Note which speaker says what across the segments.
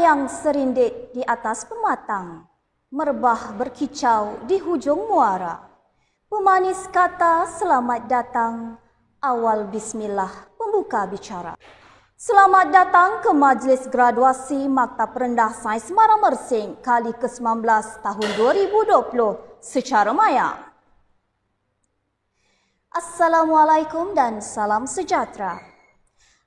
Speaker 1: Layang serindik di atas pematang, merbah berkicau di hujung muara. Pemanis kata selamat datang, awal bismillah pembuka bicara. Selamat datang ke Majlis Graduasi Maktab Rendah Sains Semara Mersing kali ke-19 tahun 2020 secara maya. Assalamualaikum dan salam sejahtera.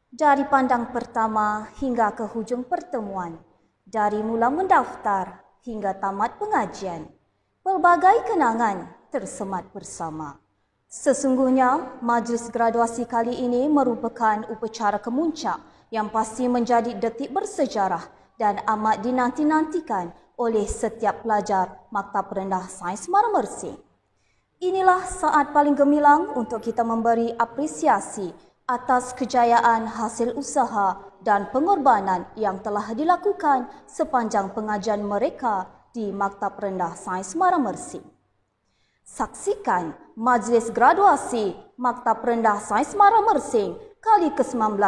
Speaker 1: Dari pandang pertama hingga ke hujung pertemuan, dari mula mendaftar hingga tamat pengajian, pelbagai kenangan tersemat bersama. Sesungguhnya, majlis graduasi kali ini merupakan upacara kemuncak yang pasti menjadi detik bersejarah dan amat dinanti-nantikan oleh setiap pelajar Maktab Rendah Sains Semara Mersing. Inilah saat paling gemilang untuk kita memberi apresiasi atas kejayaan hasil usaha dan pengorbanan yang telah dilakukan sepanjang pengajian mereka di Maktab Rendah Sains Semara Mersing. Saksikan Majlis Graduasi Maktab Rendah Sains Semara Mersing kali ke-19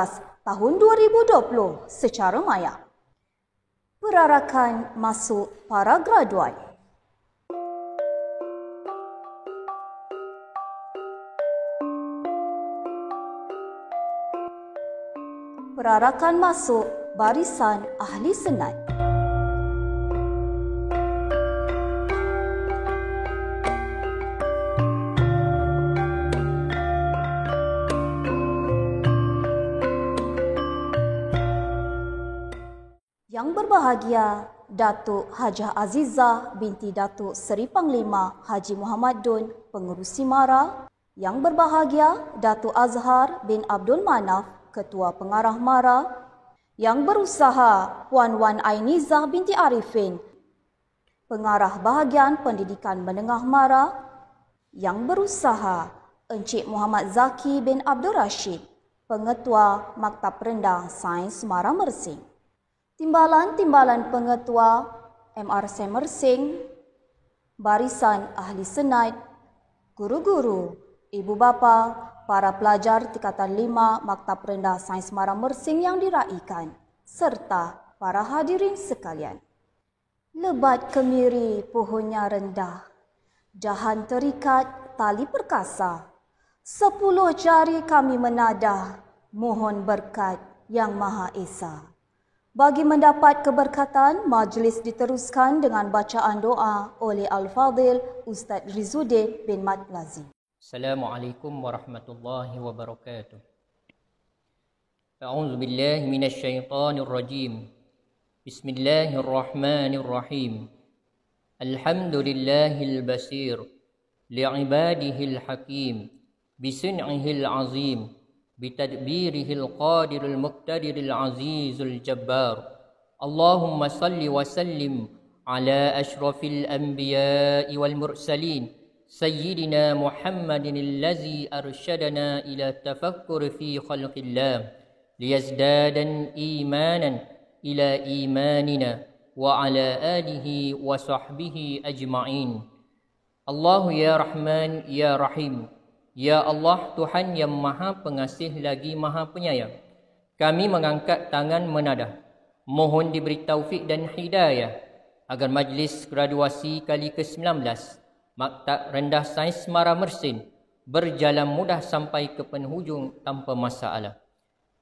Speaker 1: tahun 2020 secara maya. Perarakan masuk para graduat. Perarakan masuk barisan ahli senat. Yang berbahagia Datuk Hajah Azizah binti Datuk Seri Panglima Haji Muhammad Dun, Pengerusi MARA. Yang berbahagia Datuk Azhar bin Abdul Manaf, Ketua Pengarah MARA. Yang berusaha Puan Wan Ainizah binti Arifin, Pengarah Bahagian Pendidikan Menengah MARA. Yang berusaha Encik Muhammad Zaki bin Abdul Rashid, Pengetua Maktab Rendah Sains Semara Mersing. Timbalan-timbalan Pengetua MRC Mersing, barisan ahli senat, guru-guru, ibu bapa, para pelajar tingkatan 5 Maktab Rendah Sains Semara Mersing yang diraikan, serta para hadirin sekalian. Lebat kemiri pohonnya rendah, dahan terikat tali perkasa. 10 jari kami menadah, mohon berkat Yang Maha Esa. Bagi mendapat keberkatan, majlis diteruskan dengan bacaan doa oleh Al-Fadhil Ustaz Rizuddin bin Mat Lazim.
Speaker 2: Assalamualaikum warahmatullahi wabarakatuh. A'udzu billahi minasy syaithanir rajim. Bismillahirrahmanirrahim. Alhamdulillahil basir li'ibadihil hakim bisun'ihil azim bitadbirihil qadiril muqtadiril azizul jabbar. Allahumma salli wa sallim ala asyrafil anbiya'i wal mursalin سيدنا محمد الذي أرشدنا إلى التفكر في خلق الله ليزداد إيمانا إلى إيماننا وعلى آله وصحبه أجمعين. الله يا رحمن يا رحيم. Ya Allah, Tuhan yang Maha Pengasih lagi Maha Penyayang, kami mengangkat tangan menadah, mohon diberi taufik dan hidayah agar majlis graduasi kali ke-19 Maktab Rendah Sains Semara Mersing berjalan mudah sampai ke penghujung tanpa masalah.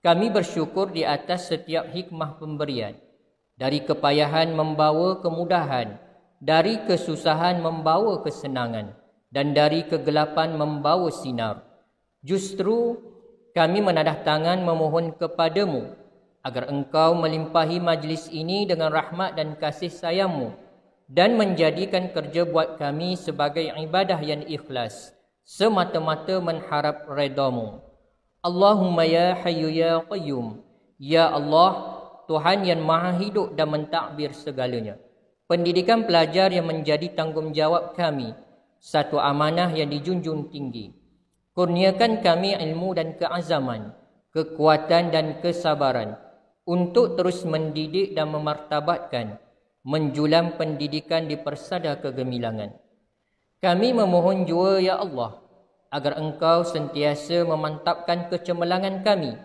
Speaker 2: Kami bersyukur di atas setiap hikmah pemberian, dari kepayahan membawa kemudahan, dari kesusahan membawa kesenangan, dan dari kegelapan membawa sinar. Justru kami menadah tangan memohon kepadamu agar engkau melimpahi majlis ini dengan rahmat dan kasih sayangmu, dan menjadikan kerja buat kami sebagai ibadah yang ikhlas, semata-mata mengharap redamu. Allahumma ya hayyu ya qayyum. Ya Allah, Tuhan yang maha hidup dan mentadbir segalanya. Pendidikan pelajar yang menjadi tanggungjawab kami, satu amanah yang dijunjung tinggi. Kurniakan kami ilmu dan keazaman, kekuatan dan kesabaran untuk terus mendidik dan memartabatkan menjulang pendidikan di persada kegemilangan. Kami memohon jua ya Allah agar engkau sentiasa memantapkan kecemerlangan kami,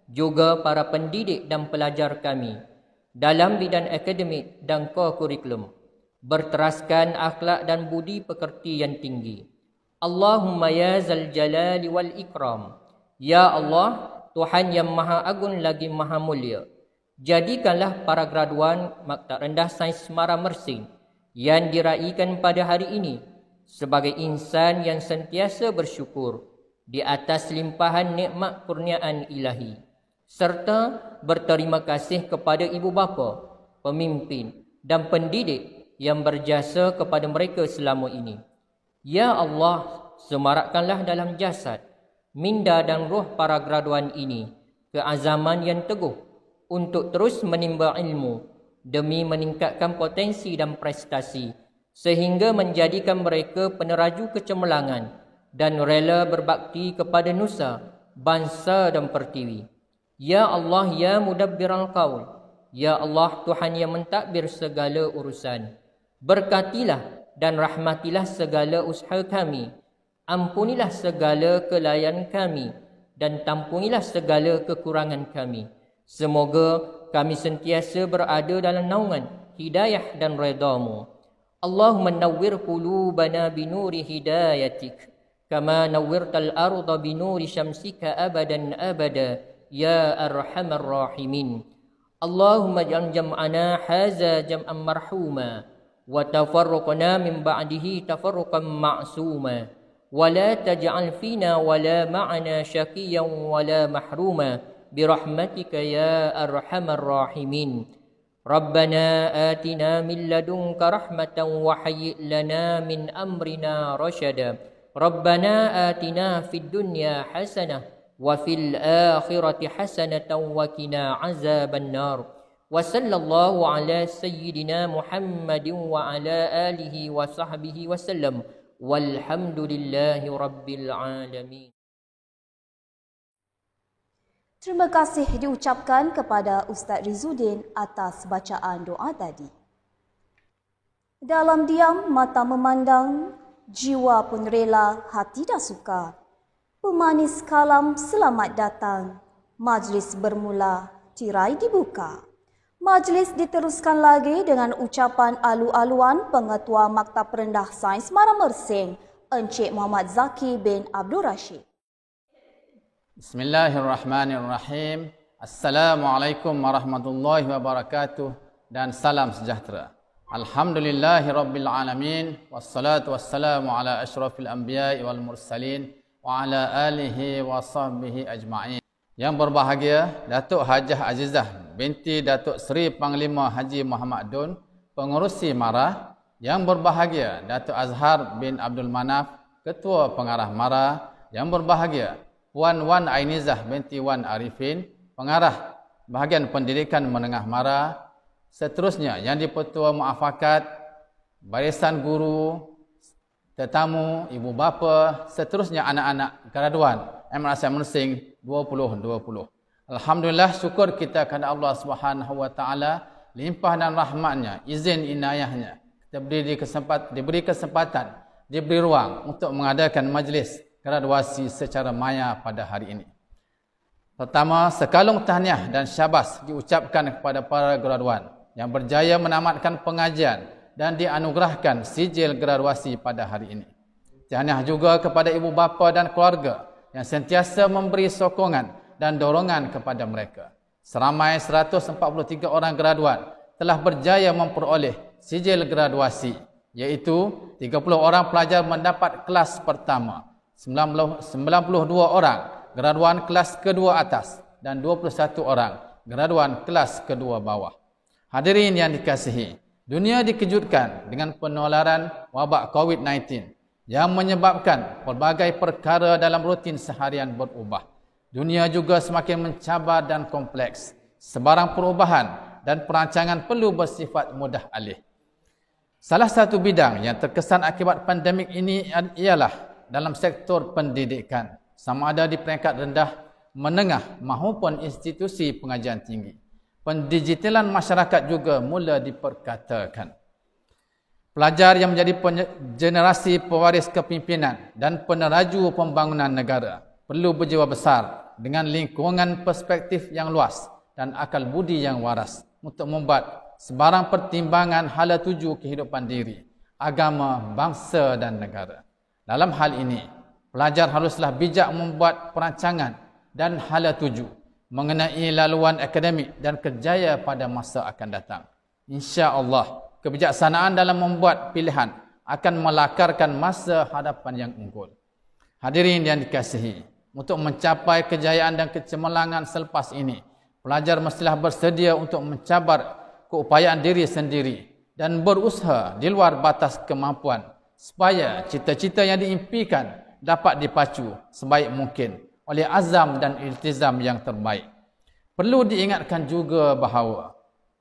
Speaker 2: juga para pendidik dan pelajar kami, dalam bidang akademik dan kurikulum, berteraskan akhlak dan budi pekerti yang tinggi. Allahumma ya zal jalali wal ikram. Ya Allah, Tuhan yang maha agung lagi maha mulia, jadikanlah para graduan Maktab Rendah Sains Semara Mersing yang diraikan pada hari ini sebagai insan yang sentiasa bersyukur di atas limpahan nikmat kurniaan ilahi, serta berterima kasih kepada ibu bapa, pemimpin dan pendidik yang berjasa kepada mereka selama ini. Ya Allah, semarakkanlah dalam jasad, minda dan roh para graduan ini keazaman yang teguh untuk terus menimba ilmu demi meningkatkan potensi dan prestasi sehingga menjadikan mereka peneraju kecemerlangan dan rela berbakti kepada nusa, bangsa dan pertiwi. Ya Allah, ya mudabbiral qaul. Ya Allah, Tuhan yang mentadbir segala urusan. Berkatilah dan rahmatilah segala usaha kami. Ampunilah segala kelainan kami dan tampunilah segala kekurangan kami. Semoga kami sentiasa berada dalam naungan hidayah dan redha-Mu. Allahumma nawwir qulubana binuri hidayatik kama nawwirtal arda binuri syamsika abadan abada ya arhamar rahimin. Allahumma ja'al jam'ana haza jam'an marhuma wa tafarruqna min ba'dihi tafarruqan ma'suma wa la taj'al fina wa la ma'ana syaqiyan wa la mahruma birahmatika ya arhamar rahimin. Rabbana atina min ladunka rahmatan wa hayyi' lana min amrina rasyada. Rabbana atina fid dunya hasanah wa fil akhirati hasanatan wa qina azaban nar. Wa sallallahu ala sayyidina Muhammadin wa ala alihi wa sahbihi wa sallam. Walhamdulillahi rabbil alamin.
Speaker 1: Terima kasih diucapkan kepada Ustaz Rizuddin atas bacaan doa tadi. Dalam diam, mata memandang, jiwa pun rela, hati dah suka. Pemanis kalam selamat datang. Majlis bermula, tirai dibuka. Majlis diteruskan lagi dengan ucapan alu-aluan Pengetua Maktab Rendah Sains Semara Mersing, Encik Muhammad Zaki bin Abdul Rashid.
Speaker 3: Bismillahirrahmanirrahim. Assalamualaikum warahmatullahi wabarakatuh dan salam sejahtera. Alhamdulillahirabbil alamin wassalatu wassalamu ala asyrafil anbiya'i wal mursalin wa ala alihi wa sahbihi ajma'in. Yang berbahagia Datuk Hajah Azizah binti Datuk Seri Panglima Haji Muhammad Dun, Pengerusi MARA. Yang berbahagia Datuk Azhar bin Abdul Manaf, Ketua Pengarah MARA. Yang berbahagia Puan Wan Ainizah binti Wan Arifin, Pengarah Bahagian Pendidikan Menengah MARA. Seterusnya yang di-Pertua Muafakat, barisan guru, tetamu, ibu bapa, seterusnya anak-anak graduan MRC Mersing 2020. Alhamdulillah, syukur kita kepada Allah Subhanahu wa taala, limpah dan rahmatnya, izin inayahnya. Kita diberi kesempatan, diberi ruang untuk mengadakan majlis graduasi secara maya pada hari ini. Pertama, sekalung tahniah dan syabas diucapkan kepada para graduan yang berjaya menamatkan pengajian dan dianugerahkan sijil graduasi pada hari ini. Tahniah juga kepada ibu bapa dan keluarga yang sentiasa memberi sokongan dan dorongan kepada mereka. Seramai 143 orang graduan telah berjaya memperoleh sijil graduasi, iaitu 30 orang pelajar mendapat kelas pertama, 92 orang graduan kelas kedua atas dan 21 orang graduan kelas kedua bawah. Hadirin yang dikasihi, dunia dikejutkan dengan penularan wabak COVID-19 yang menyebabkan pelbagai perkara dalam rutin seharian berubah. Dunia juga semakin mencabar dan kompleks. Sebarang perubahan dan perancangan perlu bersifat mudah alih. Salah satu bidang yang terkesan akibat pandemik ini ialah dalam sektor pendidikan, sama ada di peringkat rendah, menengah maupun institusi pengajian tinggi. Pendigitalan masyarakat juga mula diperkatakan. Pelajar yang menjadi generasi pewaris kepimpinan dan peneraju pembangunan negara perlu berjiwa besar dengan lingkungan perspektif yang luas dan akal budi yang waras untuk membuat sebarang pertimbangan hala tuju kehidupan diri, agama, bangsa dan negara. Dalam hal ini, pelajar haruslah bijak membuat perancangan dan hala tuju mengenai laluan akademik dan kerjaya pada masa akan datang. Insya-Allah, kebijaksanaan dalam membuat pilihan akan melakarkan masa hadapan yang unggul. Hadirin yang dikasihi, untuk mencapai kejayaan dan kecemerlangan selepas ini, pelajar mestilah bersedia untuk mencabar keupayaan diri sendiri dan berusaha di luar batas kemampuan supaya cita-cita yang diimpikan dapat dipacu sebaik mungkin oleh azam dan iltizam yang terbaik. Perlu diingatkan juga bahawa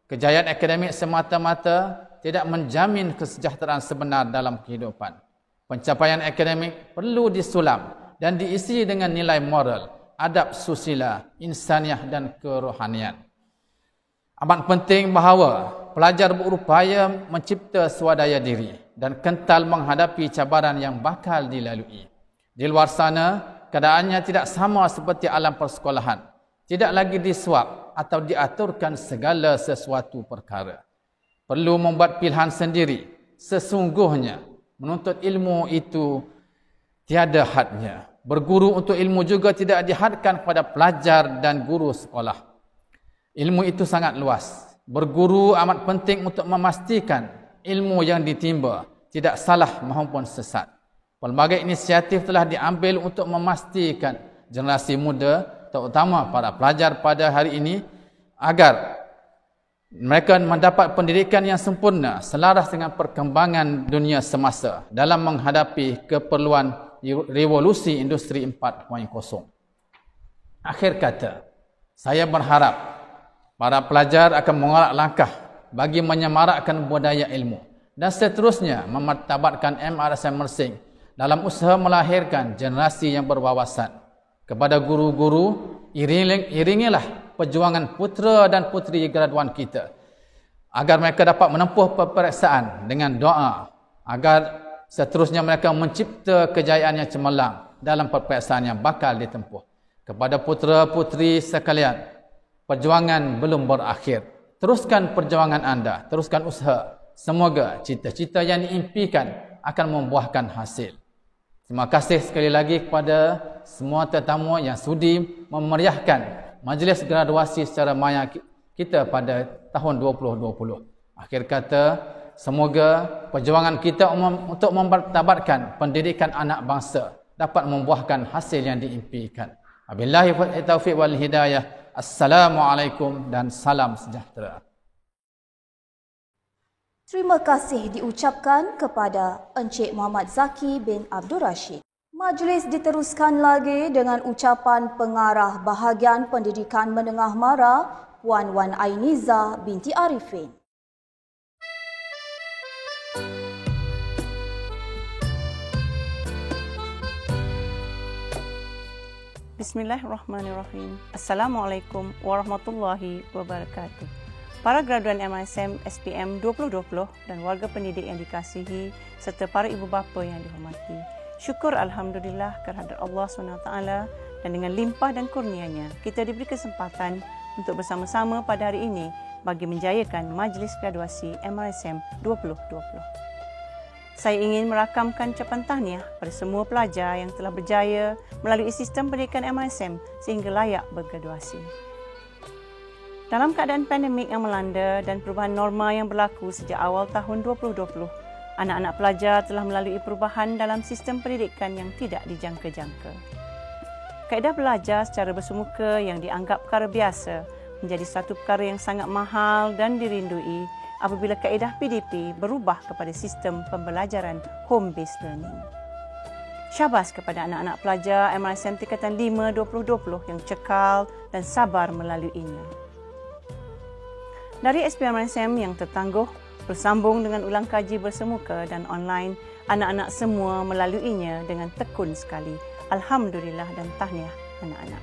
Speaker 3: kejayaan akademik semata-mata tidak menjamin kesejahteraan sebenar dalam kehidupan. Pencapaian akademik perlu disulam dan diisi dengan nilai moral, adab susila, insaniah dan kerohanian. Amat penting bahawa pelajar berupaya mencipta swadaya diri dan kental menghadapi cabaran yang bakal dilalui. Di luar sana, keadaannya tidak sama seperti alam persekolahan. Tidak lagi disuap atau diaturkan segala sesuatu perkara. Perlu membuat pilihan sendiri. Sesungguhnya, menuntut ilmu itu tiada hadnya. Berguru untuk ilmu juga tidak dihadkan kepada pelajar dan guru sekolah. Ilmu itu sangat luas. Berguru amat penting untuk memastikan ilmu yang ditimba tidak salah maupun sesat. Pelbagai inisiatif telah diambil untuk memastikan generasi muda, terutama para pelajar pada hari ini, agar mereka mendapat pendidikan yang sempurna selaras dengan perkembangan dunia semasa dalam menghadapi keperluan revolusi industri 4.0. Akhir kata, saya berharap para pelajar akan mengarak langkah bagi menyemarakkan budaya ilmu dan seterusnya memartabatkan MRSM Mersing dalam usaha melahirkan generasi yang berwawasan. Kepada guru-guru, iringilah perjuangan putera dan puteri graduan kita agar mereka dapat menempuh peperiksaan dengan doa agar seterusnya mereka mencipta kejayaan yang cemerlang dalam peperiksaan yang bakal ditempuh. Kepada putera-puteri sekalian, perjuangan belum berakhir. Teruskan perjuangan anda, teruskan usaha. Semoga cita-cita yang diimpikan akan membuahkan hasil. Terima kasih sekali lagi kepada semua tetamu yang sudi memeriahkan majlis graduasi secara maya kita pada tahun 2020. Akhir kata, semoga perjuangan kita untuk mempertabatkan pendidikan anak bangsa dapat membuahkan hasil yang diimpikan. Wabillahi taufiq wal hidayah. Assalamualaikum dan salam sejahtera.
Speaker 1: Terima kasih diucapkan kepada Encik Muhammad Zaki bin Abdul Rashid. Majlis diteruskan lagi dengan ucapan pengarah bahagian pendidikan menengah mara Puan Wan Ainiza binti Arifin.
Speaker 4: Bismillahirrahmanirrahim. Assalamualaikum warahmatullahi wabarakatuh. Para graduan MISM SPM 2020 dan warga pendidik yang dikasihi serta para ibu bapa yang dihormati. Syukur Alhamdulillah kehadirat Allah SWT dan dengan limpah dan kurnianya kita diberi kesempatan untuk bersama-sama pada hari ini bagi menjayakan majlis graduasi MISM 2020. Saya ingin merakamkan ucapan tahniah pada semua pelajar yang telah berjaya melalui sistem pendidikan MISM sehingga layak bergraduasi. Dalam keadaan pandemik yang melanda dan perubahan norma yang berlaku sejak awal tahun 2020, anak-anak pelajar telah melalui perubahan dalam sistem pendidikan yang tidak dijangka-jangka. Kaedah belajar secara bersemuka yang dianggap perkara biasa menjadi satu perkara yang sangat mahal dan dirindui apabila kaedah PDP berubah kepada sistem pembelajaran home-based learning. Syabas kepada anak-anak pelajar MISM Tingkatan 5 2020 yang cekal dan sabar melaluinya. Dari SPM MISM yang tertangguh, bersambung dengan ulang kaji bersemuka dan online, anak-anak semua melaluinya dengan tekun sekali. Alhamdulillah dan tahniah anak-anak.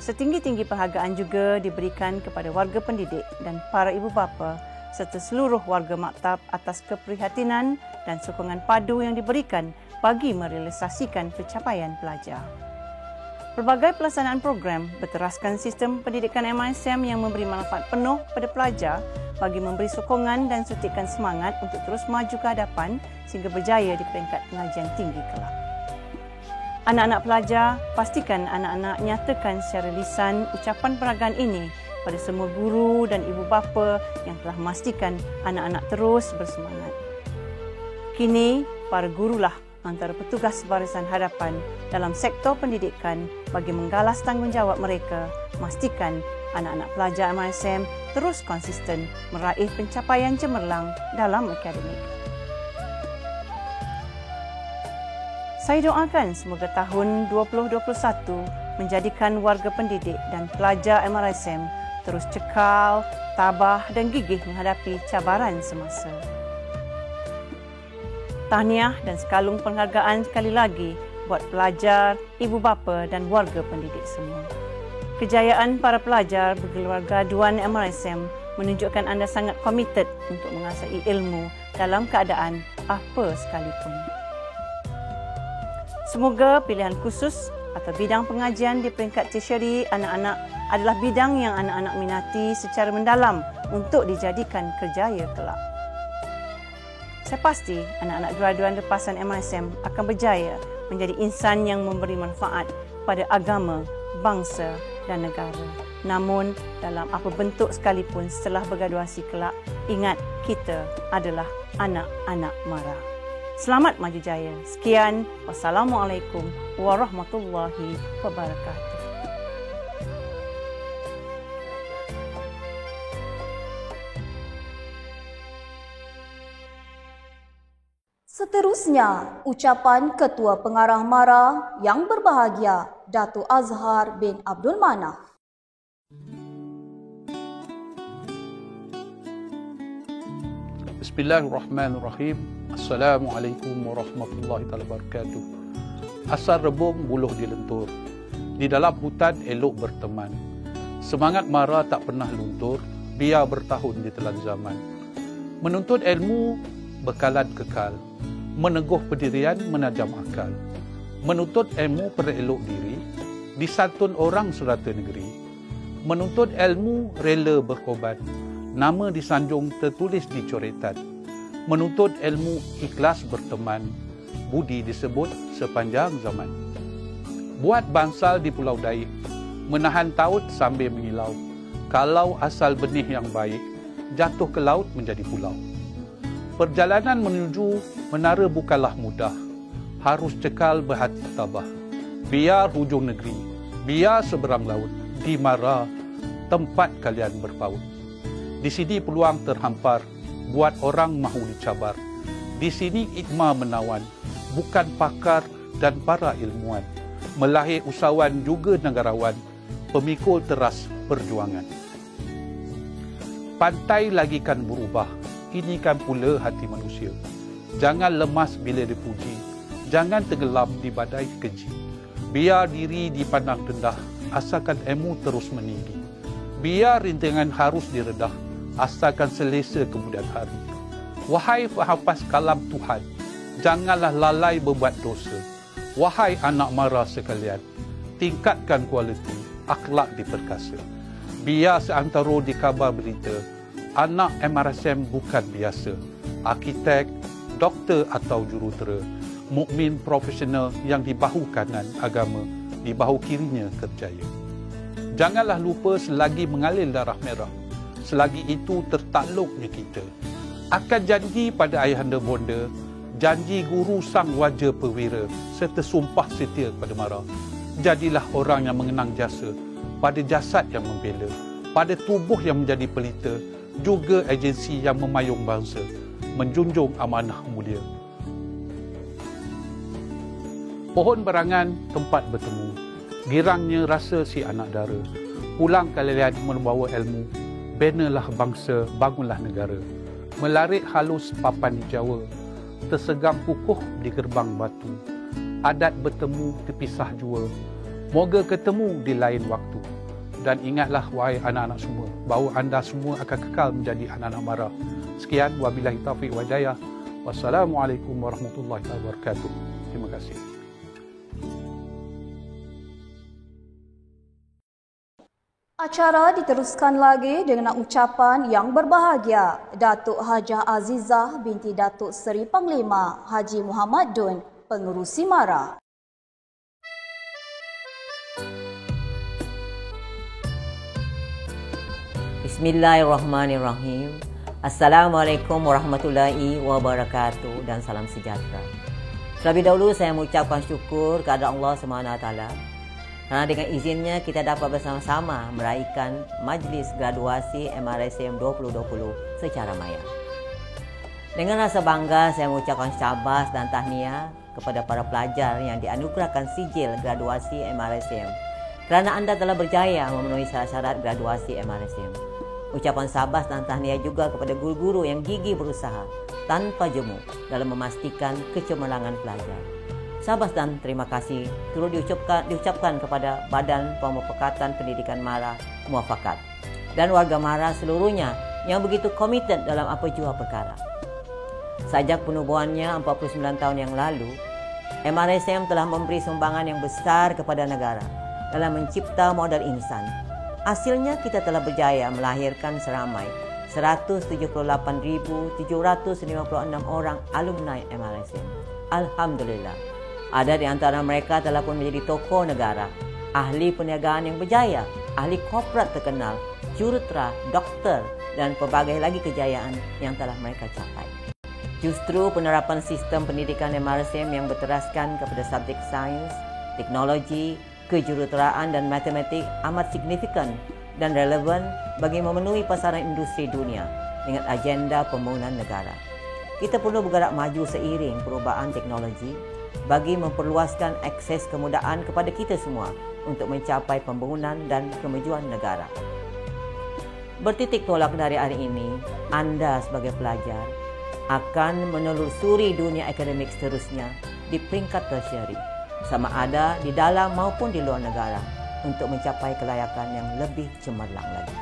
Speaker 4: Setinggi-tinggi penghargaan juga diberikan kepada warga pendidik dan para ibu bapa serta seluruh warga maktab atas keprihatinan dan sokongan padu yang diberikan bagi merealisasikan pencapaian pelajar. Pelbagai pelaksanaan program berteraskan sistem pendidikan MISM yang memberi manfaat penuh pada pelajar bagi memberi sokongan dan suntikan semangat untuk terus maju ke hadapan sehingga berjaya di peringkat pengajian tinggi kelak. Anak-anak pelajar, pastikan anak-anak nyatakan secara lisan ucapan peragaan ini pada semua guru dan ibu bapa yang telah memastikan anak-anak terus bersemangat. Kini, para gurulah antara petugas barisan hadapan dalam sektor pendidikan bagi menggalas tanggungjawab mereka, memastikan anak-anak pelajar MISM terus konsisten meraih pencapaian cemerlang dalam akademik. Saya doakan semoga tahun 2021 menjadikan warga pendidik dan pelajar MISM terus cekal, tabah dan gigih menghadapi cabaran semasa. Tahniah dan sekalung penghargaan sekali lagi buat pelajar, ibu bapa dan warga pendidik semua. Kejayaan para pelajar berkeluargaduan MISM menunjukkan anda sangat komited untuk menguasai ilmu dalam keadaan apa sekalipun. Semoga pilihan khusus atau bidang pengajian di peringkat tertiary anak-anak adalah bidang yang anak-anak minati secara mendalam untuk dijadikan kerjaya kelak. Saya pasti anak-anak graduan lepasan MISM akan berjaya menjadi insan yang memberi manfaat pada agama, bangsa dan negara. Namun, dalam apa bentuk sekalipun setelah bergraduasi kelak, ingat kita adalah anak-anak mara. Selamat maju jaya. Sekian. Wassalamualaikum warahmatullahi wabarakatuh.
Speaker 1: Seterusnya, ucapan Ketua Pengarah MARA yang berbahagia Dato' Azhar bin Abdul Manaf.
Speaker 5: Bismillahirrahmanirrahim. Assalamualaikum warahmatullahi wabarakatuh. Asal rebung buluh dilentur. Di dalam hutan elok berteman. Semangat MARA tak pernah luntur, biar bertahun di telan zaman. Menuntut ilmu bekalan kekal. Meneguh pendirian, menajam akal. Menuntut ilmu perelok diri, disantun orang serata negeri. Menuntut ilmu rela berkorban, nama disanjung tertulis di coretan. Menuntut ilmu ikhlas berteman, budi disebut sepanjang zaman. Buat bangsal di Pulau Daik, menahan taut sambil mengilau. Kalau asal benih yang baik, jatuh ke laut menjadi pulau. Perjalanan menuju menara bukanlah mudah. Harus cekal berhati tabah. Biar hujung negeri, biar seberang laut, di MARA tempat kalian berpaut. Di sini peluang terhampar, buat orang mahu dicabar. Di sini hikmah menawan, bukan pakar dan para ilmuwan. Melahir usahawan juga negarawan, pemikul teras perjuangan. Pantai lagi kan berubah, ini kan pula hati manusia. Jangan lemas bila dipuji, jangan tenggelam di badai keji. Biar diri dipandang rendah, asalkan ilmu terus meninggi. Biar rintangan harus diredah, asalkan selesa kemudian hari. Wahai penghafaz kalam Tuhan, janganlah lalai berbuat dosa. Wahai anak MARA sekalian, tingkatkan kualiti, akhlak diperkasa. Biar seantara di kabar berita, anak MISM bukan biasa. Arkitek, doktor atau jurutera, mukmin profesional yang di bahu kanan agama, di bahu kirinya kerjaya. Janganlah lupa selagi mengalir darah merah, selagi itu tertakluknya kita. Akan janji pada ayahanda bonda, janji guru sang waja perwira, serta sumpah setia kepada MARA. Jadilah orang yang mengenang jasa, pada jasad yang membela, pada tubuh yang menjadi pelita, juga agensi yang memayung bangsa, menjunjung amanah mulia. Pohon berangan tempat bertemu, girangnya rasa si anak dara. Pulang kalian membawa ilmu, benalah bangsa, bangunlah negara. Melarik halus papan Jawa, tersegang kukuh di gerbang batu. Adat bertemu terpisah jua, moga ketemu di lain waktu. Dan ingatlah wahai anak-anak semua, bahawa anda semua akan kekal menjadi anak-anak MARA. Sekian, wabillahi taufiq wa hidayah. Wassalamualaikum warahmatullahi wabarakatuh. Terima kasih.
Speaker 1: Acara diteruskan lagi dengan ucapan yang berbahagia Datuk Hajah Azizah binti Datuk Seri Panglima Haji Muhammad Dun, Pengerusi MARA.
Speaker 6: Bismillahirrahmanirrahim. Assalamualaikum warahmatullahi wabarakatuh dan salam sejahtera. Terlebih dahulu saya mengucapkan syukur kepada Allah SWT kerana dengan izinnya kita dapat bersama-sama meraihkan majlis graduasi MRSM 2020 secara maya. Dengan rasa bangga saya mengucapkan syabas dan tahniah kepada para pelajar yang dianugerahkan sijil graduasi MRSM kerana anda telah berjaya memenuhi syarat-syarat graduasi MRSM. Ucapan sabas dan tahniah juga kepada guru-guru yang gigih berusaha tanpa jemu dalam memastikan kecemerlangan pelajar. Sabas dan terima kasih turut diucapkan kepada Badan Pemufakatan Pendidikan MARA Muafakat dan warga MARA seluruhnya yang begitu komited dalam apa jua perkara. Sejak penubuhannya 49 tahun yang lalu, MRSM telah memberi sumbangan yang besar kepada negara dalam mencipta modal insan. Hasilnya kita telah berjaya melahirkan seramai 178,756 orang alumni MRSM. Alhamdulillah. Ada di antara mereka telah pun menjadi tokoh negara, ahli perniagaan yang berjaya, ahli korporat terkenal, jurutera, doktor dan pelbagai lagi kejayaan yang telah mereka capai. Justru penerapan sistem pendidikan MRSM yang berteraskan kepada subjek sains, teknologi, kejuruteraan dan matematik amat signifikan dan relevan bagi memenuhi pasaran industri dunia dengan agenda pembangunan negara. Kita perlu bergerak maju seiring perubahan teknologi bagi memperluaskan akses kemudahan kepada kita semua untuk mencapai pembangunan dan kemajuan negara. Bertitik tolak dari hari ini, anda sebagai pelajar akan menelusuri dunia akademik seterusnya di peringkat tersieri, sama ada di dalam maupun di luar negara untuk mencapai kelayakan yang lebih cemerlang lagi.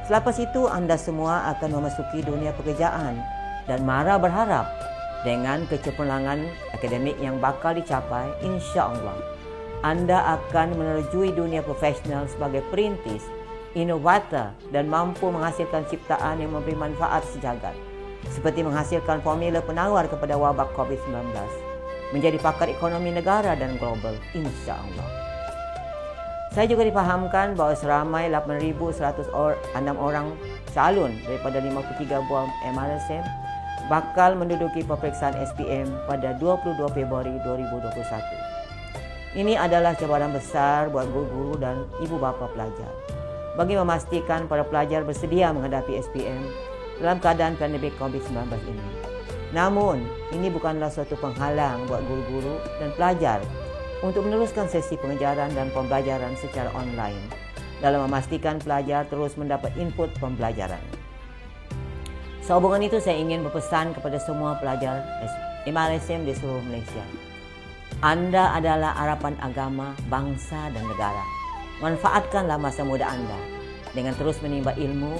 Speaker 6: Selepas itu anda semua akan memasuki dunia pekerjaan dan MARA berharap dengan kecemerlangan akademik yang bakal dicapai, insya-Allah anda akan menerjui dunia profesional sebagai perintis, inovator dan mampu menghasilkan ciptaan yang memberi manfaat sejagat, seperti menghasilkan formula penawar kepada wabak COVID-19, menjadi pakar ekonomi negara dan global, insya-Allah. Saya juga difahamkan bahawa seramai 8,106 orang calon daripada 53 buah MRSM bakal menduduki peperiksaan SPM pada 22 Februari 2021. Ini adalah cabaran besar buat guru-guru dan ibu bapa pelajar bagi memastikan para pelajar bersedia menghadapi SPM dalam keadaan pandemik COVID-19 ini. Namun, ini bukanlah suatu penghalang buat guru-guru dan pelajar untuk meneruskan sesi pengajaran dan pembelajaran secara online dalam memastikan pelajar terus mendapat input pembelajaran. Sehubungan itu saya ingin berpesan kepada semua pelajar MRSM di seluruh Malaysia. Anda adalah harapan agama, bangsa dan negara. Manfaatkanlah masa muda anda dengan terus menimba ilmu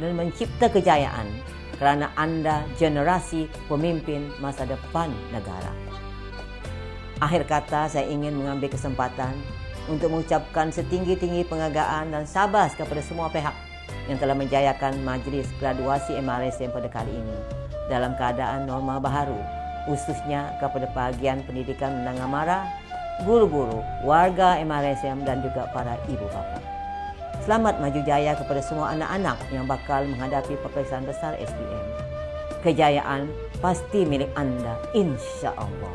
Speaker 6: dan mencipta kejayaan kerana anda generasi pemimpin masa depan negara. Akhir kata, saya ingin mengambil kesempatan untuk mengucapkan setinggi-tinggi penghargaan dan sabas kepada semua pihak yang telah menjayakan majlis graduasi MRSM pada kali ini dalam keadaan normal baharu, khususnya kepada bahagian pendidikan menengah MARA, guru-guru, warga MRSM dan juga para ibu bapa. Selamat maju jaya kepada semua anak-anak yang bakal menghadapi peperiksaan besar SPM. Kejayaan pasti milik anda, insya-Allah.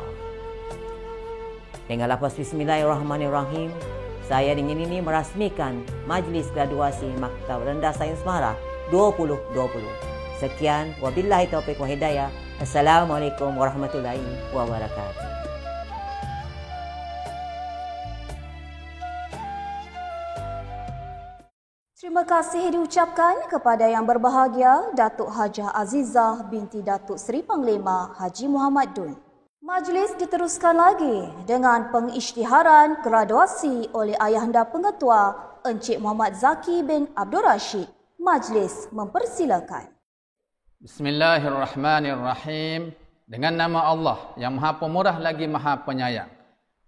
Speaker 6: Dengan lafaz Bismillahirrahmanirrahim, saya dengan ini merasmikan Majlis Graduasi Maktab Rendah Sains MARA 2020. Sekian, wabillahi taufiq wa hidayah. Assalamualaikum warahmatullahi wabarakatuh.
Speaker 1: Terima kasih diucapkan kepada yang berbahagia Datuk Hajah Azizah binti Datuk Seri Panglima Haji Muhammad Dun. Majlis diteruskan lagi dengan pengisytiharan graduasi oleh Ayahanda Pengetua Encik Muhammad Zaki bin Abdul Rashid. Majlis mempersilakan.
Speaker 3: Bismillahirrahmanirrahim. Dengan nama Allah yang Maha Pemurah lagi Maha Penyayang.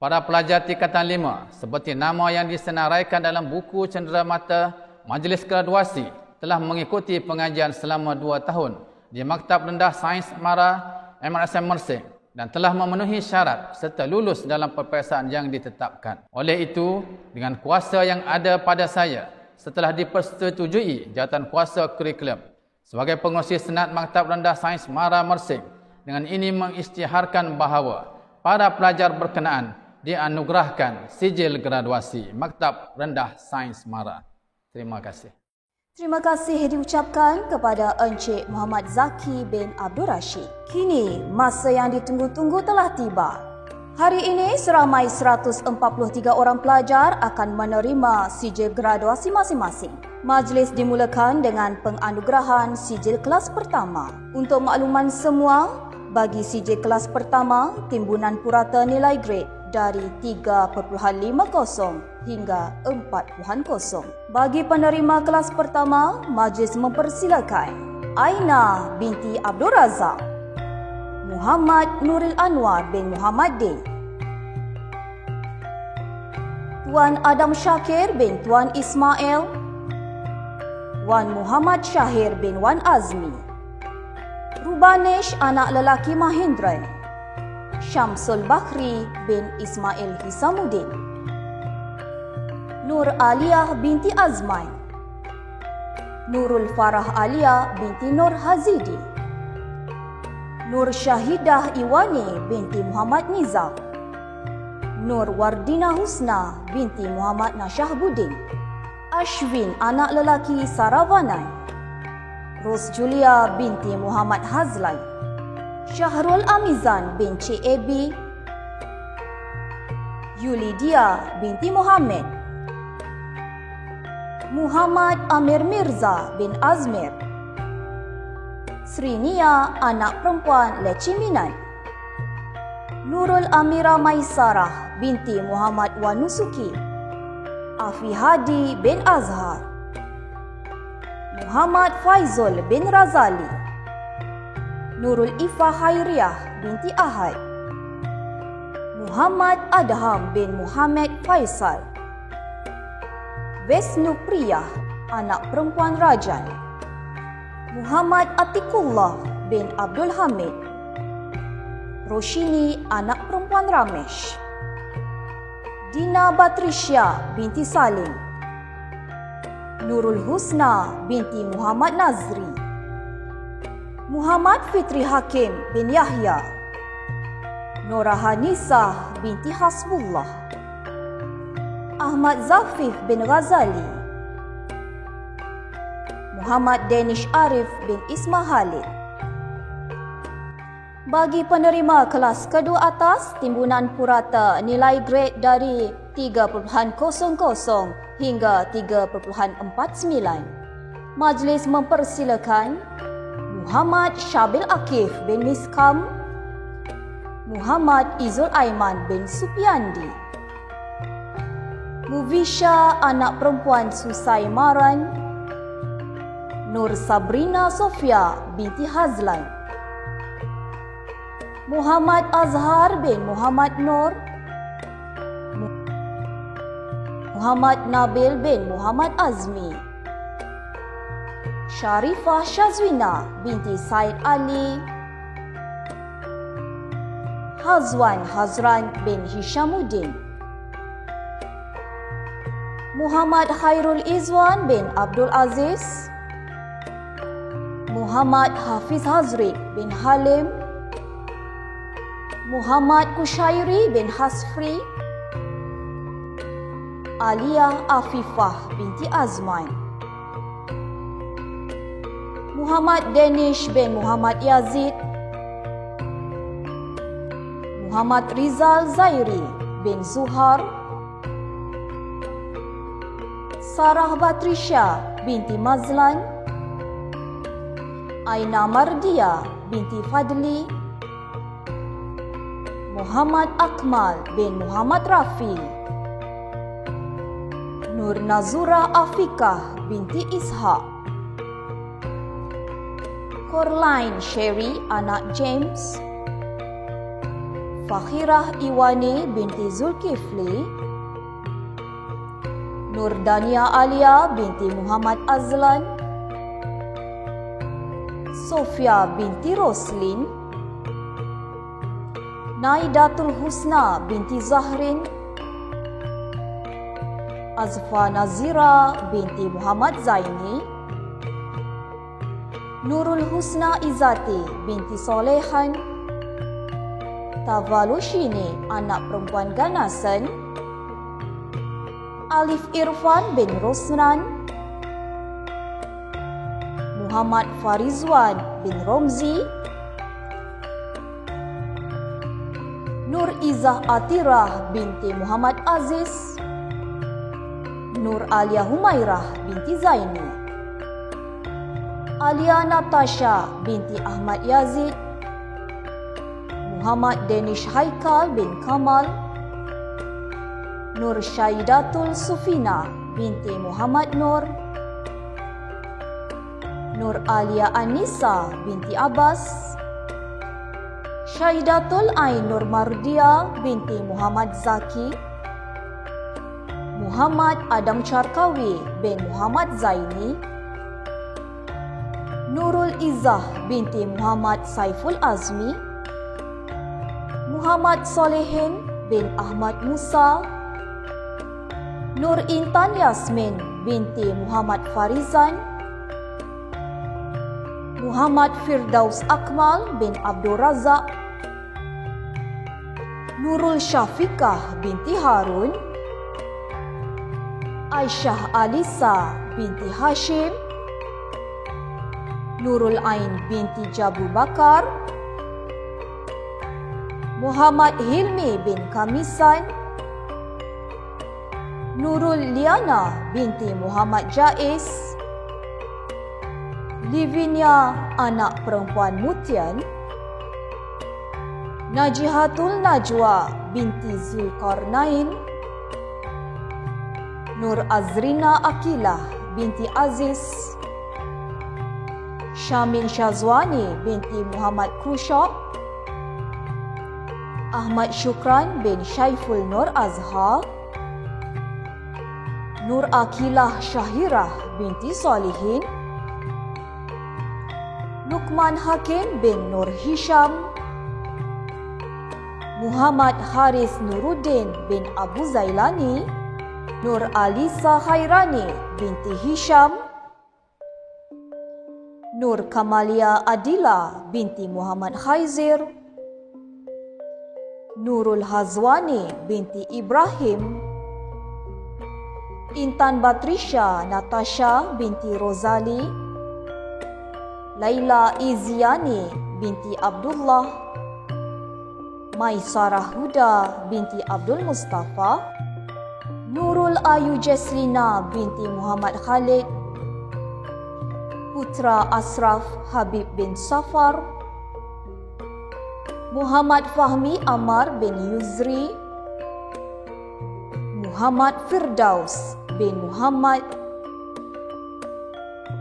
Speaker 3: Para pelajar tingkatan 5, seperti nama yang disenaraikan dalam buku cenderamata, majlis graduasi telah mengikuti pengajian selama 2 tahun di Maktab Rendah Sains Mara MRSM Mersing dan telah memenuhi syarat serta lulus dalam peperiksaan yang ditetapkan. Oleh itu, dengan kuasa yang ada pada saya, setelah dipersetujui jawatan kuasa kurikulum sebagai pengerusi Senat Maktab Rendah Sains Mara Mersing, dengan ini mengisytiharkan bahawa para pelajar berkenaan dianugerahkan sijil graduasi Maktab Rendah Sains Mara. Terima kasih.
Speaker 1: Terima kasih diucapkan kepada Encik Muhammad Zaki bin Abdul Rashid. Kini, masa yang ditunggu-tunggu telah tiba. Hari ini, seramai 143 orang pelajar akan menerima sijil graduasi masing-masing. Majlis dimulakan dengan penganugerahan sijil kelas pertama. Untuk makluman semua, bagi sijil kelas pertama, timbunan purata nilai grade dari 3.50 hingga 4.0. Bagi penerima kelas pertama, majlis mempersilakan Aina binti Abdul Razak, Muhammad Nuril Anwar bin Muhammad Din, Tuan Adam Syakir bin Tuan Ismail, Wan Muhammad Syahir bin Wan Azmi, Rubanesh anak lelaki Mahindran, Syamsul Bakhri bin Ismail Hisamuddin, Nur Aliyah binti Azman, Nurul Farah Aliyah binti Nur Hazidi, Nur Syahidah Iwani binti Muhammad Nizam, Nur Wardina Husna binti Muhammad Nasyahbuddin, Ashwin anak lelaki Saravanan, Ros Julia binti Muhammad Hazlan, Syahrul Amizan bin Cik Ebi, Yulidia binti Muhammad, Muhammad Amir Mirza bin Azmir, Srinia anak perempuan Leciminan, Nurul Amira Maisarah binti Muhammad Wanusuki, Afi Hadi bin Azhar, Muhammad Faizul bin Razali, Nurul Ifa Hairiyah binti Ahad, Muhammad Adham bin Muhammad Faisal, Vesnu Priyah anak perempuan Rajan, Muhammad Atikullah bin Abdul Hamid, Roshini anak perempuan Ramesh, Dina Batrisya binti Salim, Nurul Husna binti Muhammad Nazri, Muhammad Fitri Hakim bin Yahya, Norahanisa binti Hasbullah, Ahmad Zafif bin Ghazali, Muhammad Danish Arif bin Isma Halid. Bagi penerima kelas kedua atas, timbunan purata nilai grade dari 3.00 hingga 3.49. Majlis mempersilakan Muhammad Syabil Akif bin Miskam, Muhammad Izul Aiman bin Supiandi, Muvisha anak perempuan Susai Maran, Nur Sabrina Sofia binti Hazlan, Muhammad Azhar bin Muhammad Nur, Muhammad Nabil bin Muhammad Azmi, Sharifah Syazwina binti Said Ali, Hazwan Hazran bin Hishamuddin, Muhammad Khairul Izwan bin Abdul Aziz, Muhammad Hafiz Hazri bin Halim, Muhammad Kushairi bin Hasfri, Aliyah Afifah binti Azman, Muhammad Danish bin Muhammad Yazid, Muhammad Rizal Zairi bin Zuhar, Sarah Batrisya binti Mazlan, Aina Mardia binti Fadli, Muhammad Akmal bin Muhammad Rafi, Nur Nazura Afikah binti Ishaq, Coraline Sherry anak James, Fakhirah Iwani binti Zulkifli, Nurdania Alia binti Muhammad Azlan, Sofia binti Roslin, Naidatul Husna binti Zahrin, Azfa Nazira binti Muhammad Zaini, Nurul Husna Izati binti Solehan, Tavalushini anak perempuan Ganasan, Alif Irfan bin Rosnan, Muhammad Farizwan bin Romzi, Nur Izzah Atirah binti Muhammad Aziz, Nur Alia Humairah binti Zaini, Alia Natasha binti Ahmad Yazid, Muhammad Danish Haikal bin Kamal, Nur Syaidatul Sufina binti Muhammad Nur, Nur Alia Anissa binti Abbas, Syaidatul Ain Nur Mardia binti Muhammad Zaki, Muhammad Adam Charkawi bin Muhammad Zaini, Nurul Izzah binti Muhammad Saiful Azmi, Muhammad Solehin bin Ahmad Musa, Nur Intan Yasmin binti Muhammad Farizan, Muhammad Firdaus Akmal bin Abdul Razak, Nurul Syafiqah binti Harun, Aisyah Alisa binti Hashim, Nurul Ain binti Jabu Bakar, Muhammad Hilmi bin Kamisan, Nurul Liana binti Muhammad Jais, Livinia anak perempuan Mutian, Najihatul Najwa binti Zulkarnain, Nur Azrina Akilah binti Aziz, Syamin Syazwani binti Muhammad Khushab, Ahmad Syukran bin Syaiful Nur Azhar, Nur Akilah Syahirah binti Solihin, Lukman Hakim bin Nur Hisham, Muhammad Haris Nuruddin bin Abu Zailani, Nur Alisa Khairani binti Hisham, Nur Kamalia Adila binti Muhammad Khaizir, Nurul Hazwani binti Ibrahim, Intan Batrisha Natasha binti Rozali, Laila Iziani binti Abdullah, Maisarah Huda binti Abdul Mustafa, Nurul Ayu Jeslina binti Muhammad Khalid, Putra Asraf Habib bin Safar, Muhammad Fahmi Amar bin Yuzri, Muhammad Firdaus bin Muhammad,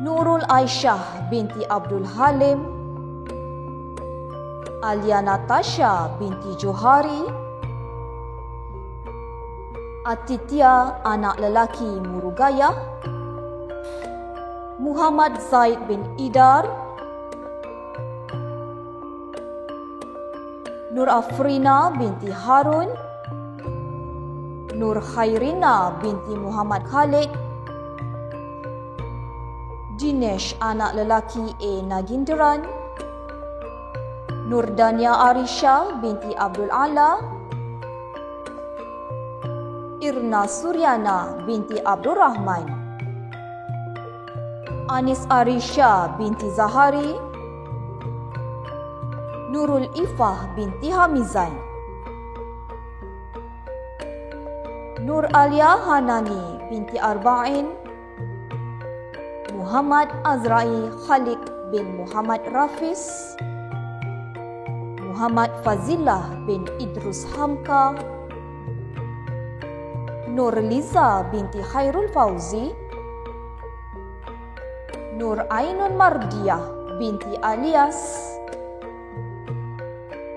Speaker 1: Nurul Aisyah binti Abdul Halim, Alia Natasha binti Johari, Atitya anak lelaki Murugaya, Muhammad Zaid bin Idar, Nur Afrina binti Harun, Nur Khairina binti Muhammad Khalid, Dinesh anak lelaki A. Naginderan, Nurdania Arisha binti Abdul Ala, Irna Suryana binti Abdul Rahman, Anis Arisha binti Zahari, Nurul Ifah binti Hamizan, Nur Alia Hanani binti Arba'in, Muhammad Azrai Khalik bin Muhammad Rafis, Muhammad Fazilah bin Idrus Hamka, Nur Liza binti Khairul Fauzi, Nur Ainun Mardiah binti Alias,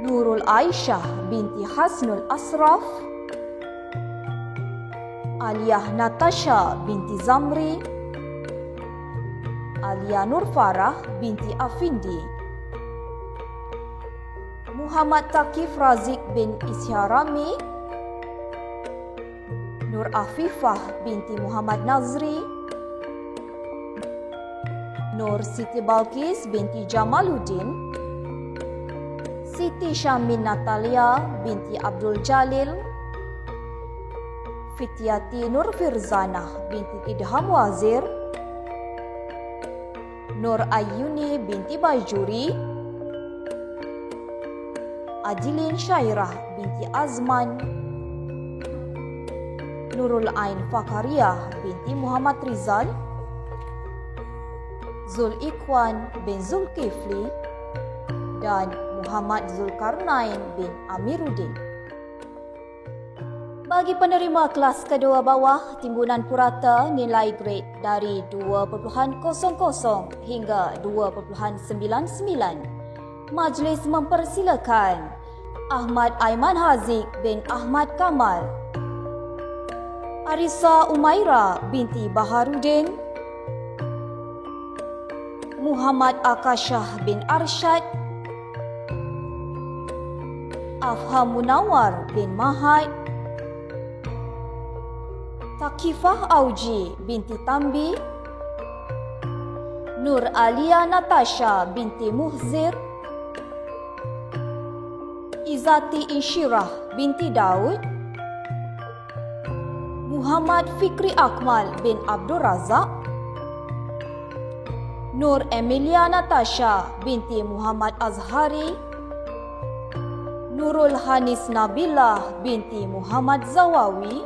Speaker 1: Nurul Aisyah binti Hasnul Asraf, Aliyah Natasha binti Zamri, Alia Nur Farah binti Afindi, Muhammad Taqif Razik bin Isharami, Nur Afifah binti Muhammad Nazri, Nur Siti Balkis binti Jamaluddin, Siti Syamin Natalia binti Abdul Jalil, Fityati Nur Firzanah binti Idham Wazir, Nur Ayuni binti Bajuri, Adilin Syairah binti Azman, Nurul Ain Fakariyah binti Muhammad Rizal, Zul Ikhwan bin Zulkifli, dan Muhammad Zulkarnain bin Amiruddin. Bagi penerima kelas kedua bawah, timbunan purata nilai grade dari 2.00 hingga 2.99. Majlis mempersilakan Ahmad Aiman Haziq bin Ahmad Kamal, Arisa Umaira binti Baharuddin, Muhammad Akashah bin Arsyad, Afham Munawar bin Mahad, Takifah Auji binti Tambi, Nur Alia Natasha binti Muhzir, Izati Insyirah binti Daud, Muhammad Fikri Akmal bin Abdul Razak, Nur Emilia Natasha binti Muhammad Azhari, Nurul Hanis Nabilah binti Muhammad Zawawi,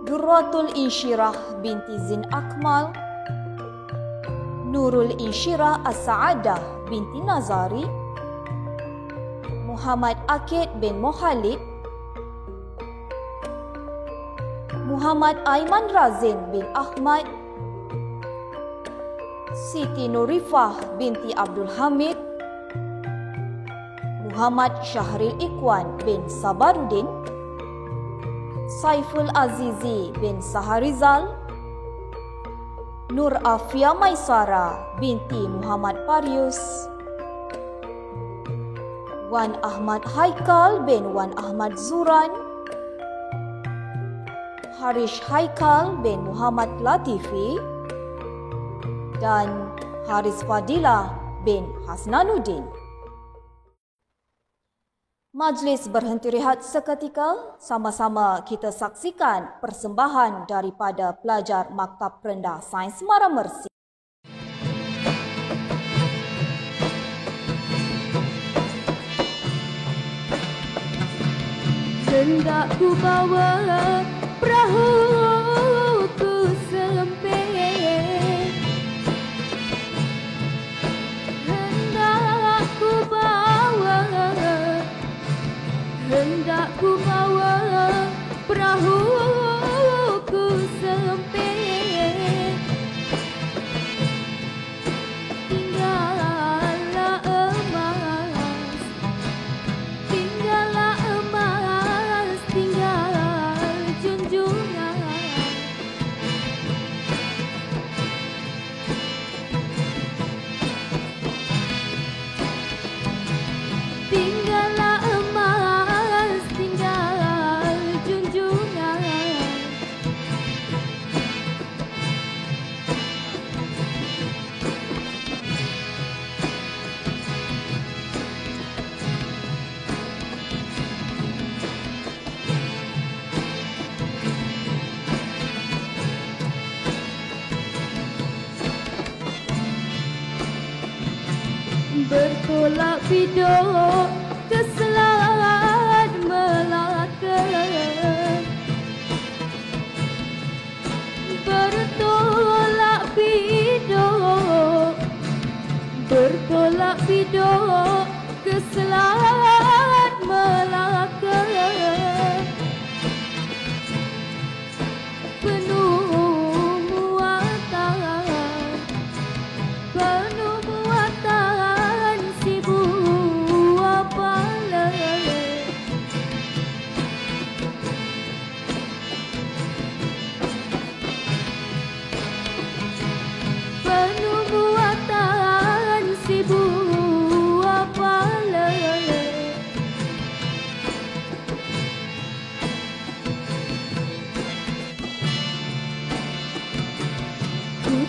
Speaker 1: Durratul Insyirah binti Zin Akmal, Nurul Insyirah As-Sa'adah binti Nazari, Muhammad Akid bin Mohalid, Muhammad Aiman Razin bin Ahmad, Siti Nurifah binti Abdul Hamid, Muhammad Syahril Ikhwan bin Sabaruddin, Saiful Azizi bin Saharizal, Nur Afia Maisara binti Muhammad Parius, Wan Ahmad Haikal bin Wan Ahmad Zuran, Harish Haikal bin Muhammad Latifi, dan Haris Fadilah bin Hasnanuddin. Majlis berhenti rehat seketika, sama-sama kita saksikan persembahan daripada pelajar Maktab Rendah Sains Mara Mersi.
Speaker 7: Hendak ku bawa perahu ku sempit, hendak ku bawa perahu ku sempit, tinggallah emas, tinggal junjungan. Tinggallah emas, tinggal junjungan. Bertolak bidok ke Selat Melaka, bertolak bidok ke Selat Melaka, penuh muatan si buah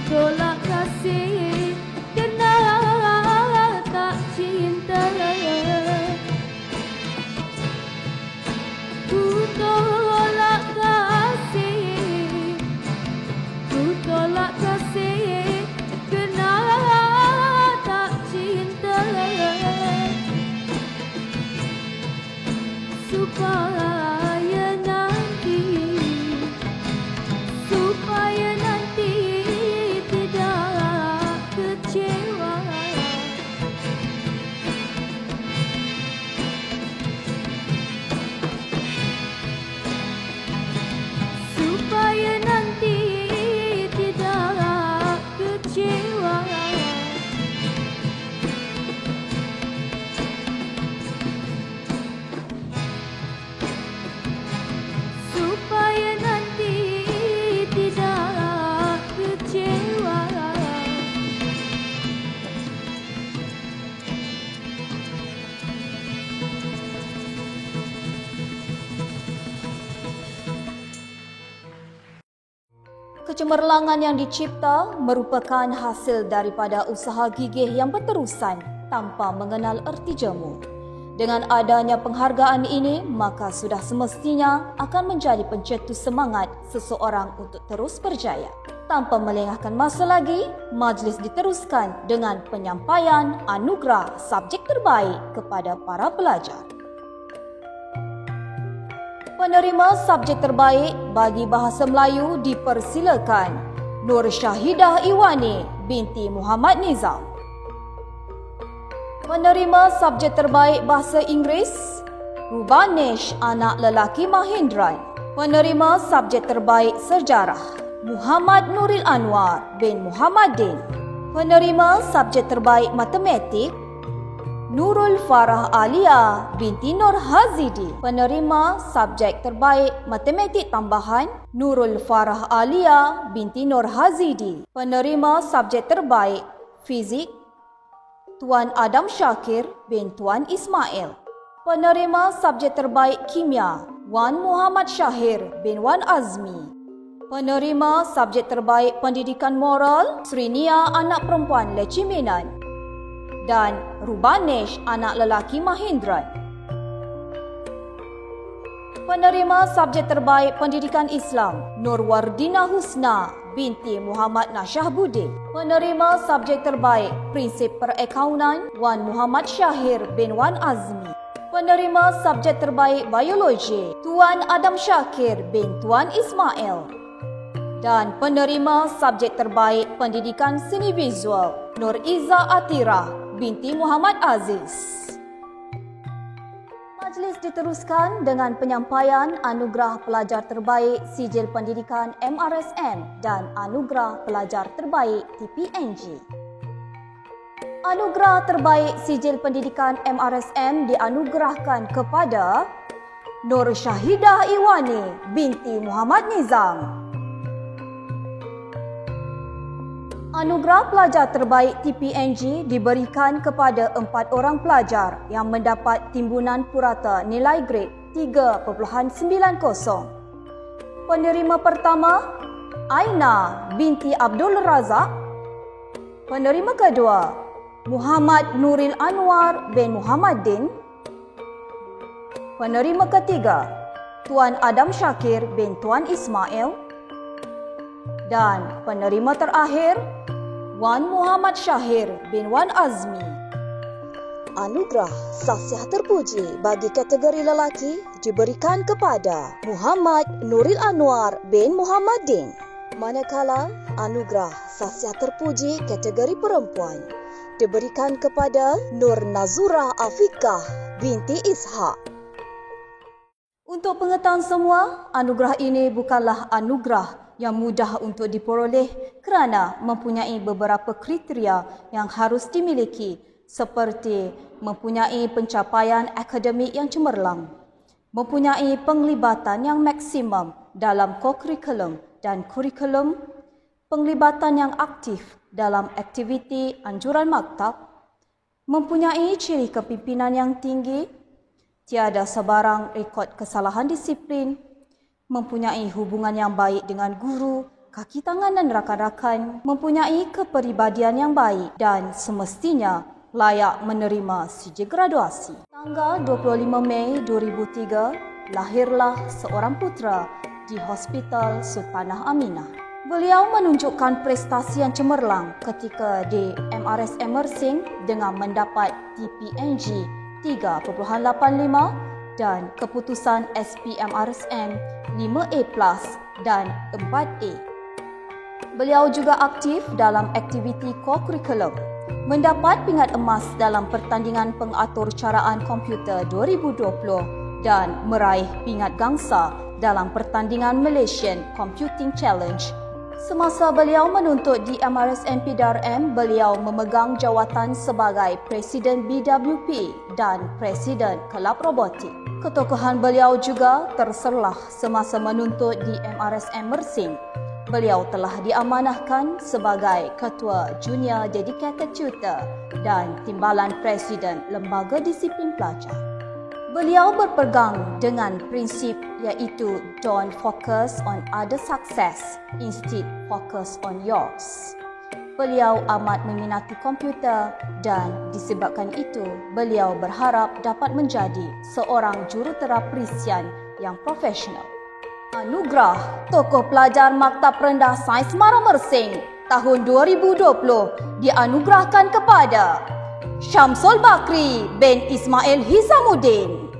Speaker 7: tolak kasih kerana tak cinta. Ku tolak kasih, ku tolak kasih kerana tak cinta. Supaya nanti tidak kecewa. Supaya nanti tidak kecewa. Supaya nanti tidak kecewa.
Speaker 1: Kecemerlangan yang dicipta merupakan hasil daripada usaha gigih yang berterusan tanpa mengenal erti jemu. Dengan adanya penghargaan ini, maka sudah semestinya akan menjadi pencetus semangat seseorang untuk terus berjaya. Tanpa melengahkan masa lagi, majlis diteruskan dengan penyampaian anugerah subjek terbaik kepada para pelajar. Penerima subjek terbaik bagi Bahasa Melayu dipersilakan Nur Syahidah Iwani binti Muhammad Nizam. Penerima subjek terbaik Bahasa Inggeris Rubanesh anak lelaki Mahindran. Penerima subjek terbaik Sejarah Muhammad Nuril Anwar bin Muhammadin. Penerima subjek terbaik Matematik Nurul Farah Alia binti Nur Hazidi. Penerima subjek terbaik Matematik Tambahan Nurul Farah Alia binti Nur Hazidi. Penerima subjek terbaik Fizik Tuan Adam Syakir bin Tuan Ismail. Penerima subjek terbaik Kimia Wan Muhammad Syahir bin Wan Azmi. Penerima subjek terbaik Pendidikan Moral Sri Nia anak perempuan Leci Minan dan Rubanesh anak lelaki Mahindran. Penerima subjek terbaik Pendidikan Islam Nur Wardina Husna binti Muhammad Nasyahbuddin. Penerima subjek terbaik Prinsip Perakaunan Wan Muhammad Syahir bin Wan Azmi. Penerima subjek terbaik Biologi Tuan Adam Syakir bin Tuan Ismail. Dan penerima subjek terbaik Pendidikan Seni Visual Nur Iza Atira binti Muhammad Aziz. Majlis diteruskan dengan penyampaian anugerah pelajar terbaik Sijil Pendidikan MRSM dan anugerah pelajar terbaik TPNG. Anugerah terbaik Sijil Pendidikan MRSM dianugerahkan kepada Nur Syahidah Iwani binti Muhammad Nizam. Anugerah pelajar terbaik TPNG diberikan kepada 4 orang pelajar yang mendapat timbunan purata nilai grade 3.90. Penerima pertama, Aina binti Abdul Razak. Penerima kedua, Muhammad Nuril Anwar bin Muhammadin. Penerima ketiga, Tuan Adam Syakir bin Tuan Ismail. Dan penerima terakhir, Wan Muhammad Syahir bin Wan Azmi. Anugerah Sahsiah Terpuji bagi kategori lelaki diberikan kepada Muhammad Nuril Anwar bin Muhammadin. Manakala anugerah Sahsiah Terpuji kategori perempuan diberikan kepada Nur Nazura Afikah binti Ishak. Untuk pengetahuan semua, anugerah ini bukanlah anugerah yang mudah untuk diperoleh kerana mempunyai beberapa kriteria yang harus dimiliki seperti mempunyai pencapaian akademik yang cemerlang, mempunyai penglibatan yang maksimum dalam kokurikulum dan kurikulum, penglibatan yang aktif dalam aktiviti anjuran maktab, mempunyai ciri kepimpinan yang tinggi, tiada sebarang rekod kesalahan disiplin, mempunyai hubungan yang baik dengan guru, kaki tangan dan rakan-rakan mempunyai kepribadian yang baik dan semestinya layak menerima sijil graduasi. Tanggal 25 Mei 2003, lahirlah seorang putera di Hospital Sultanah Aminah. Beliau menunjukkan prestasi yang cemerlang ketika di MRSM Mersing dengan mendapat TPNG 3.85 dan keputusan SPMRSM 5A+ dan 4A. Beliau juga aktif dalam aktiviti co-curriculum, mendapat pingat emas dalam pertandingan pengatur caraan komputer 2020 dan meraih pingat gangsa dalam pertandingan Malaysian Computing Challenge. Semasa beliau menuntut di MRSM PDRM, beliau memegang jawatan sebagai Presiden BWP dan Presiden Kelab Robotik. Ketokohan beliau juga terserlah semasa menuntut di MRSM Mersing. Beliau telah diamanahkan sebagai Ketua Junior Dedicated Tutor dan Timbalan Presiden Lembaga Disiplin Pelajar. Beliau berpegang dengan prinsip iaitu don't focus on other success, instead focus on yours. Beliau amat meminati komputer dan disebabkan itu beliau berharap dapat menjadi seorang jurutera perisian yang profesional. Anugerah Tokoh Pelajar Maktab Rendah Sains Mara Mersing tahun 2020 dianugerahkan kepada Syamsul Bakri bin Ismail Hisamuddin.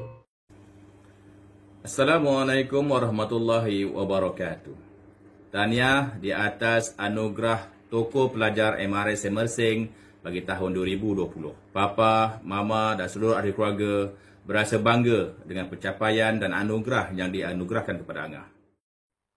Speaker 8: Assalamualaikum warahmatullahi wabarakatuh. Tahniah di atas anugerah Tokoh Pelajar MRSM Mersing bagi tahun 2020. Papa, Mama dan seluruh ahli keluarga berasa bangga dengan pencapaian dan anugerah yang dianugerahkan kepada Angah.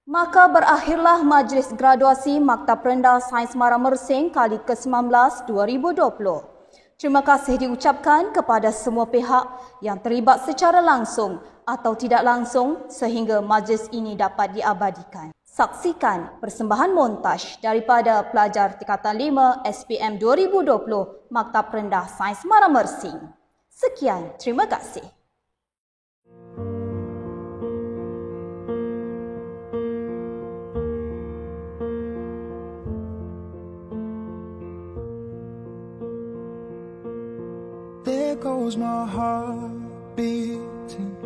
Speaker 1: Maka berakhirlah Majlis Graduasi Maktab Rendah Sains Mara Mersing kali ke-19 2020. Terima kasih diucapkan kepada semua pihak yang terlibat secara langsung atau tidak langsung sehingga majlis ini dapat diabadikan. Saksikan persembahan montaj daripada pelajar tingkatan 5 SPM 2020 Maktab Rendah Sains Mara Mersing. Sekian, terima kasih.
Speaker 9: There goes my heart beating,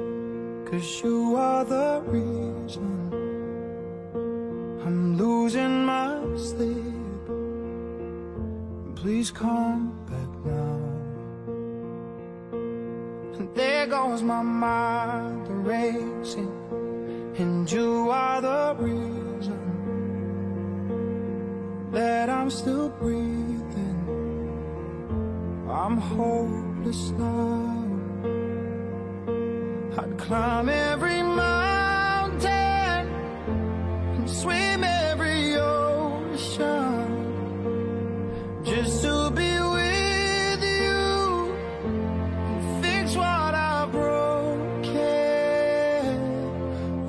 Speaker 9: 'cause you are the reason I'm losing my sleep. Please come back now. And there goes my mind racing, and you are the reason that I'm still breathing. I'm hopeless now. I'd climb every mountain and swim every ocean just to be with you and fix what I broken.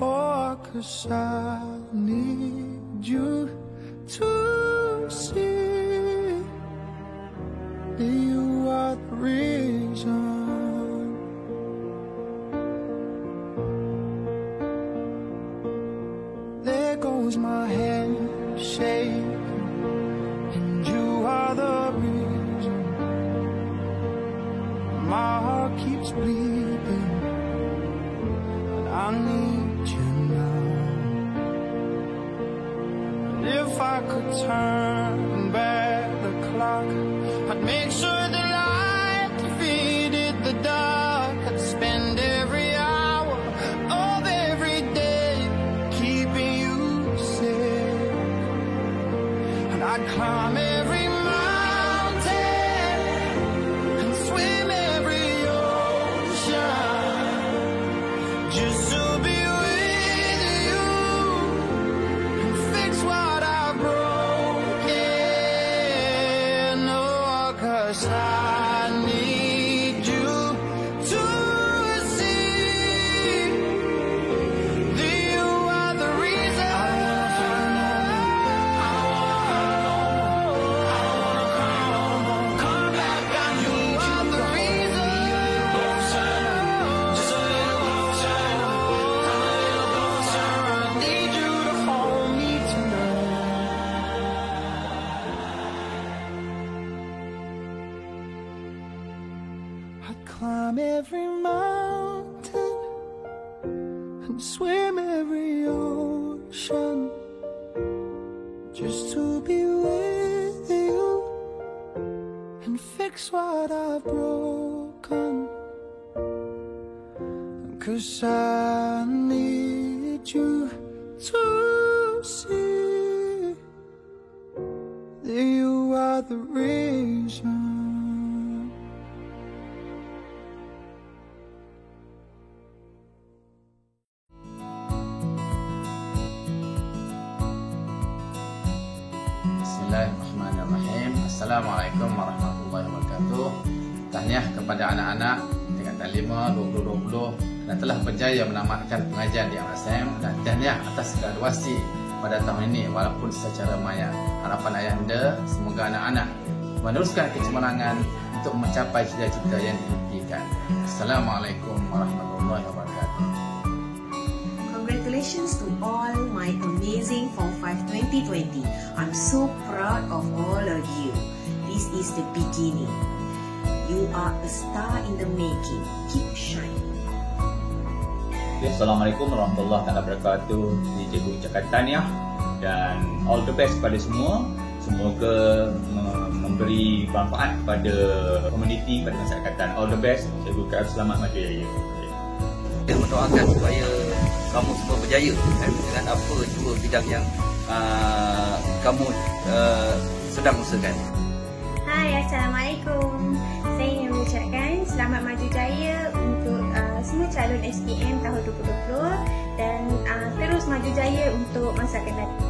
Speaker 9: Oh, 'cause I need you to see that you are the reason. There goes my hand shaking, and you are the reason. My heart keeps bleeding, and I need you now. And if I could turn back the clock, I'd make sure the light defeated the dark. I'd spend every hour of every day keeping you safe, and I'd climb every mountain and swim every ocean just to be with you and fix what I've broken. Oh, 'cause I need you to see that you are the reason. I wanna find out. climb every mountain and swim every ocean just to be with you and fix what I've broken. 'Cause I need you to see that you are the reason.
Speaker 3: Bismillahirrahmanirrahim. Assalamualaikum warahmatullahi wabarakatuh. Tahniah kepada anak-anak tingkatan 5 2020 dan telah berjaya menamatkan pengajian di MRSM, dan tahniah atas graduasi pada tahun ini walaupun secara maya. Harapan ayahanda semoga anak-anak meneruskan kecemerlangan untuk mencapai cita-cita yang diimpikan. Assalamualaikum warahmatullahi wabarakatuh.
Speaker 10: Congratulations to all my amazing Form 5 2020. I'm so proud of all of you. This is the beginning. You are a star in the making. Keep shining.
Speaker 11: Assalamualaikum warahmatullahi wabarakatuh. Cikgu ucapkan tahniah dan all the best kepada semua. Semoga memberi manfaat kepada komuniti, pada masyarakatan. All the best. Cikgu ucapkan selamat maju jaya.
Speaker 12: Saya mendoakan supaya kamu semua berjaya dengan apa dua bidang yang kamu sedang usahakan.
Speaker 13: Hai, Assalamualaikum. Saya ingin mengucapkan selamat maju jaya untuk semua calon SPM tahun 2020 dan terus maju jaya untuk masa akan datang.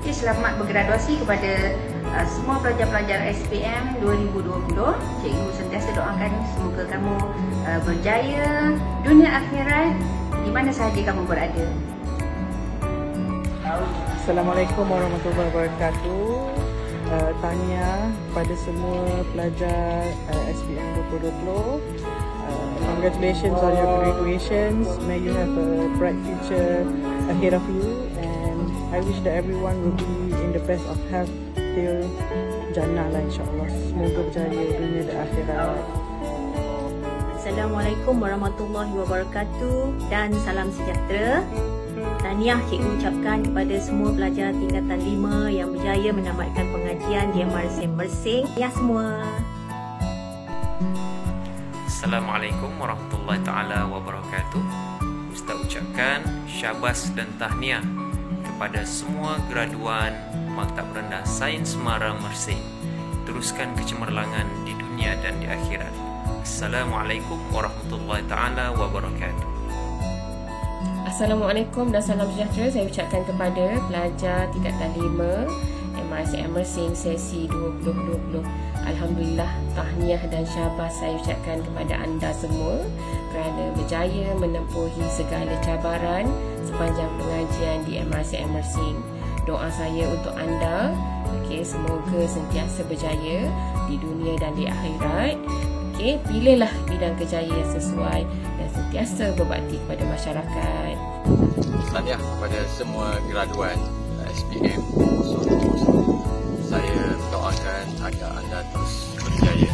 Speaker 14: Selamat bergraduasi kepada semua pelajar-pelajar SPM 2020. Cikgu sentiasa doakan semoga kamu berjaya dunia akhirat di mana sahaja kamu berada.
Speaker 15: Assalamualaikum warahmatullahi wabarakatuh. Tahniah pada semua pelajar SPM 2020. Congratulations on your graduations. May you have a bright future ahead of you, and I wish that everyone will be in the best of health till Jannah lah, insyaAllah. Semoga berjaya dunia dan akhirat.
Speaker 16: Assalamualaikum warahmatullahi wabarakatuh dan salam sejahtera. Tahniah cikgu ucapkan kepada semua pelajar tingkatan 5 yang berjaya menamatkan pengajian di MRSM Mersing. Ya semua.
Speaker 17: Assalamualaikum warahmatullahi taala wabarakatuh. Ustaz ucapkan syabas dan tahniah kepada semua graduan Maktab Rendah Sains Semarang Mersing. Teruskan kecemerlangan di dunia dan di akhirat. Assalamualaikum warahmatullahi taala wabarakatuh.
Speaker 18: Assalamualaikum dan salam sejahtera saya ucapkan kepada pelajar tingkatan 5 MRSM Mersing sesi 2020. Alhamdulillah, tahniah dan syabas saya ucapkan kepada anda semua kerana berjaya menempuhi segala cabaran sepanjang pengajian di MRSM Mersing. Doa saya untuk anda, semoga sentiasa berjaya di dunia dan di akhirat. Pilihlah bidang kerjaya yang sesuai dan sentiasa berbakti kepada masyarakat.
Speaker 19: Tahniah kepada semua graduan SPM. Saya doakan agar anda terus berjaya.